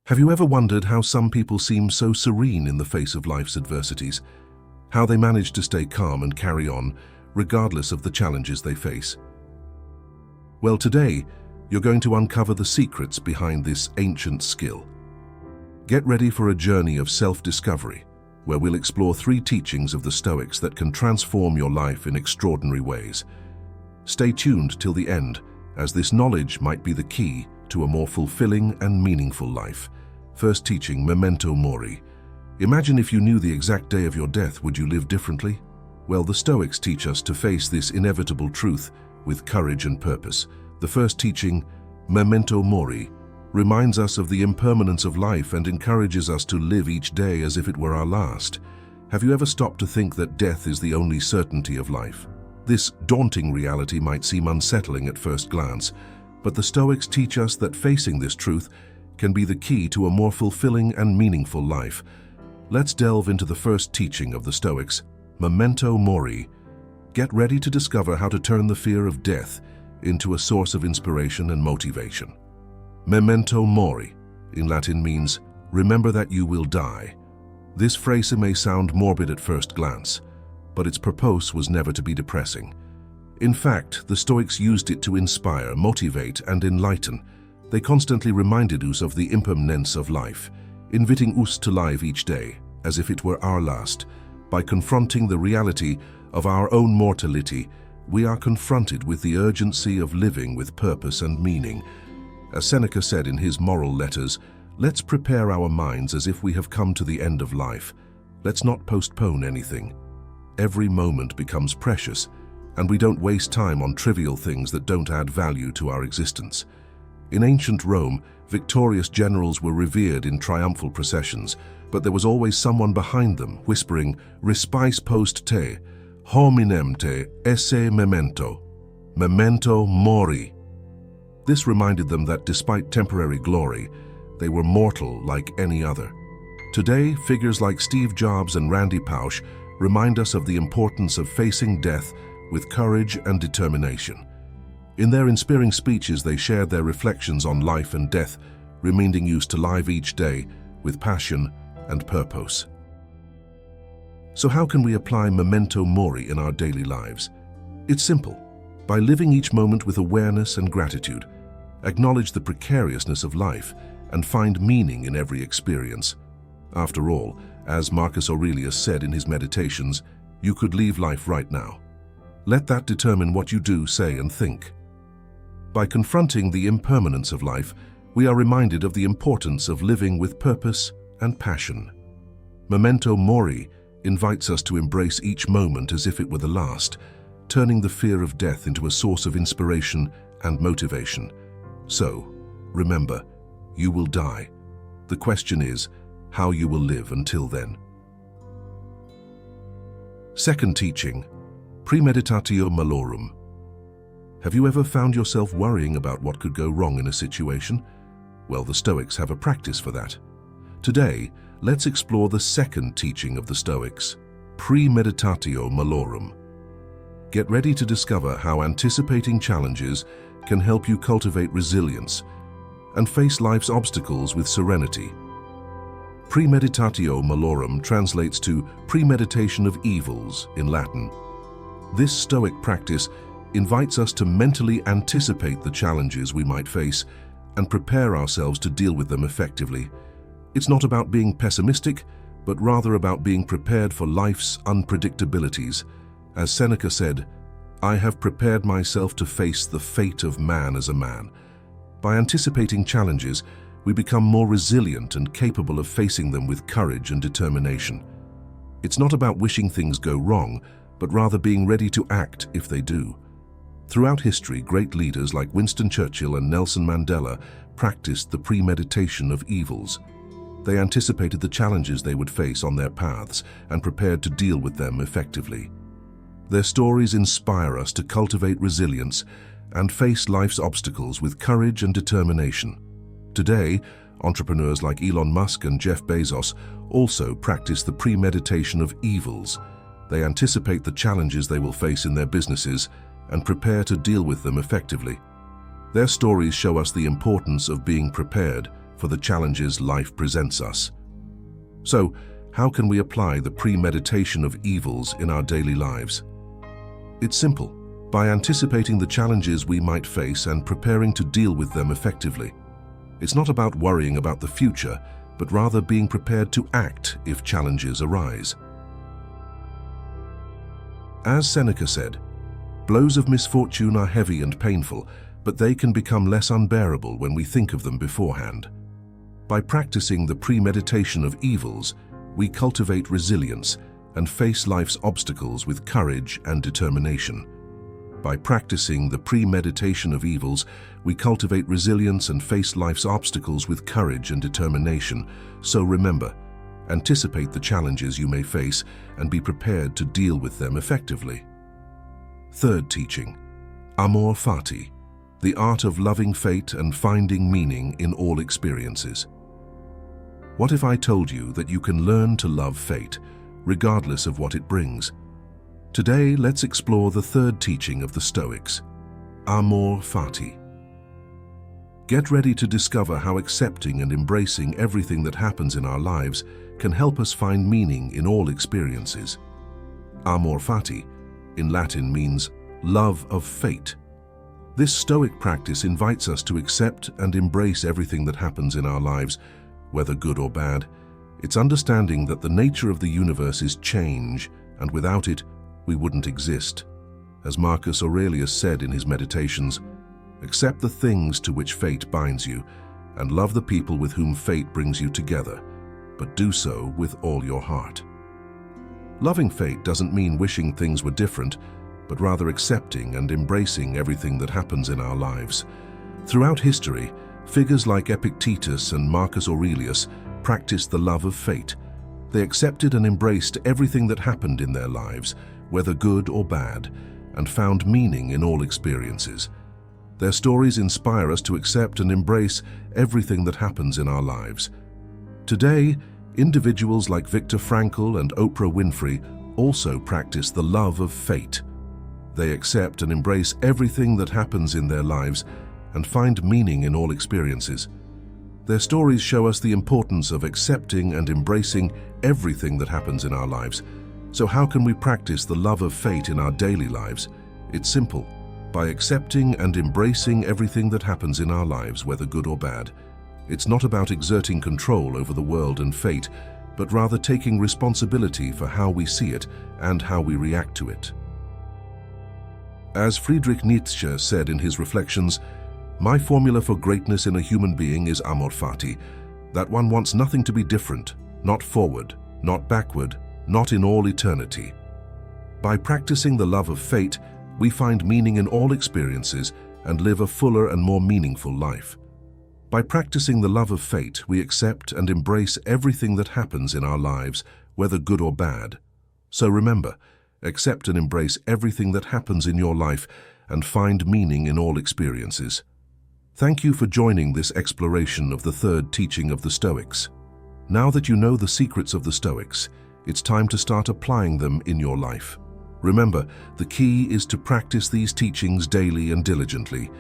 Have you ever wondered how some people seem so serene in the face of life's adversities? How they manage to stay calm and carry on, regardless of the challenges they face? Well, today, you're going to uncover the secrets behind this ancient skill. Get ready for a journey of self-discovery, where we'll explore 3 teachings of the Stoics that can transform your life in extraordinary ways. Stay tuned till the end, as this knowledge might be the key to a more fulfilling and meaningful life. First teaching, Memento Mori. Imagine if you knew the exact day of your death, would you live differently? Well, the Stoics teach us to face this inevitable truth with courage and purpose. The first teaching, Memento Mori, reminds us of the impermanence of life and encourages us to live each day as if it were our last. Have you ever stopped to think that death is the only certainty of life? This daunting reality might seem unsettling at first glance, but the Stoics teach us that facing this truth can be the key to a more fulfilling and meaningful life. Let's delve into the first teaching of the Stoics, Memento Mori. Get ready to discover how to turn the fear of death into a source of inspiration and motivation. Memento Mori, in Latin, means remember that you will die. This phrase may sound morbid at first glance, but its purpose was never to be depressing. In fact, the Stoics used it to inspire, motivate, and enlighten. They constantly reminded us of the impermanence of life, inviting us to live each day as if it were our last. By confronting the reality of our own mortality, we are confronted with the urgency of living with purpose and meaning. As Seneca said in his moral letters, let's prepare our minds as if we have come to the end of life. Let's not postpone anything. Every moment becomes precious, and we don't waste time on trivial things that don't add value to our existence. In ancient Rome, victorious generals were revered in triumphal processions, but there was always someone behind them, whispering, "Respice post te, hominem te esse memento, memento mori." This reminded them that despite temporary glory, they were mortal like any other. Today, figures like Steve Jobs and Randy Pausch remind us of the importance of facing death with courage and determination. In their inspiring speeches, they shared their reflections on life and death, reminding us to live each day with passion and purpose. So how can we apply Memento Mori in our daily lives? It's simple. By living each moment with awareness and gratitude, acknowledge the precariousness of life, and find meaning in every experience. After all, as Marcus Aurelius said in his Meditations, you could leave life right now. Let that determine what you do, say, and think. By confronting the impermanence of life, we are reminded of the importance of living with purpose and passion. Memento Mori invites us to embrace each moment as if it were the last, turning the fear of death into a source of inspiration and motivation. So, remember, you will die. The question is how you will live until then. Second teaching, Premeditatio Malorum. Have you ever found yourself worrying about what could go wrong in a situation? Well, the Stoics have a practice for that. Today, let's explore the second teaching of the Stoics, Premeditatio Malorum. Get ready to discover how anticipating challenges can help you cultivate resilience and face life's obstacles with serenity. Premeditatio Malorum translates to premeditation of evils in Latin. This Stoic practice invites us to mentally anticipate the challenges we might face and prepare ourselves to deal with them effectively. It's not about being pessimistic, but rather about being prepared for life's unpredictabilities. As Seneca said, "I have prepared myself to face the fate of man as a man." By anticipating challenges, we become more resilient and capable of facing them with courage and determination. It's not about wishing things go wrong, but rather being ready to act if they do. Throughout history, great leaders like Winston Churchill and Nelson Mandela practiced the premeditation of evils. They anticipated the challenges they would face on their paths and prepared to deal with them effectively. Their stories inspire us to cultivate resilience and face life's obstacles with courage and determination. Today, entrepreneurs like Elon Musk and Jeff Bezos also practice the premeditation of evils. They anticipate the challenges they will face in their businesses and prepare to deal with them effectively. Their stories show us the importance of being prepared for the challenges life presents us. So, how can we apply the premeditation of evils in our daily lives? It's simple. By anticipating the challenges we might face and preparing to deal with them effectively. It's not about worrying about the future, but rather being prepared to act if challenges arise. As Seneca said, blows of misfortune are heavy and painful, but they can become less unbearable when we think of them beforehand. By practicing the premeditation of evils, we cultivate resilience and face life's obstacles with courage and determination. By practicing the premeditation of evils, we cultivate resilience and face life's obstacles with courage and determination. So remember, anticipate the challenges you may face and be prepared to deal with them effectively. Third teaching, Amor Fati, the art of loving fate and finding meaning in all experiences. What if I told you that you can learn to love fate, regardless of what it brings? Today, let's explore the third teaching of the Stoics, Amor Fati. Get ready to discover how accepting and embracing everything that happens in our lives can help us find meaning in all experiences. Amor Fati, in Latin, means love of fate. This Stoic practice invites us to accept and embrace everything that happens in our lives, whether good or bad. It's understanding that the nature of the universe is change, and without it, we wouldn't exist. As Marcus Aurelius said in his Meditations, accept the things to which fate binds you, and love the people with whom fate brings you together, but do so with all your heart. Loving fate doesn't mean wishing things were different, but rather accepting and embracing everything that happens in our lives. Throughout history, figures like Epictetus and Marcus Aurelius practiced the love of fate. They accepted and embraced everything that happened in their lives, whether good or bad, and found meaning in all experiences. Their stories inspire us to accept and embrace everything that happens in our lives. Today, individuals like Viktor Frankl and Oprah Winfrey also practice the love of fate. They accept and embrace everything that happens in their lives and find meaning in all experiences. Their stories show us the importance of accepting and embracing everything that happens in our lives. So how can we practice the love of fate in our daily lives? It's simple. By accepting and embracing everything that happens in our lives, whether good or bad. It's not about exerting control over the world and fate, but rather taking responsibility for how we see it and how we react to it. As Friedrich Nietzsche said in his Reflections, "My formula for greatness in a human being is Amor Fati, that one wants nothing to be different, not forward, not backward, not in all eternity." By practicing the love of fate, we find meaning in all experiences and live a fuller and more meaningful life. By practicing the love of fate, we accept and embrace everything that happens in our lives, whether good or bad. So remember, accept and embrace everything that happens in your life and find meaning in all experiences. Thank you for joining this exploration of the third teaching of the Stoics. Now that you know the secrets of the Stoics, it's time to start applying them in your life. Remember, the key is to practice these teachings daily and diligently.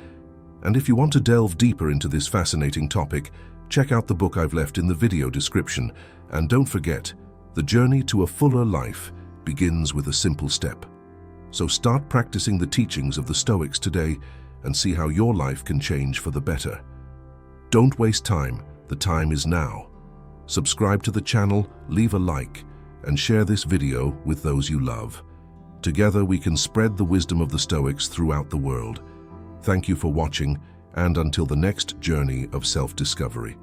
And if you want to delve deeper into this fascinating topic, check out the book I've left in the video description. And don't forget, the journey to a fuller life begins with a simple step. So start practicing the teachings of the Stoics today and see how your life can change for the better. Don't waste time. The time is now. Subscribe to the channel, leave a like, and share this video with those you love. Together we can spread the wisdom of the Stoics throughout the world. Thank you for watching, and until the next journey of self-discovery.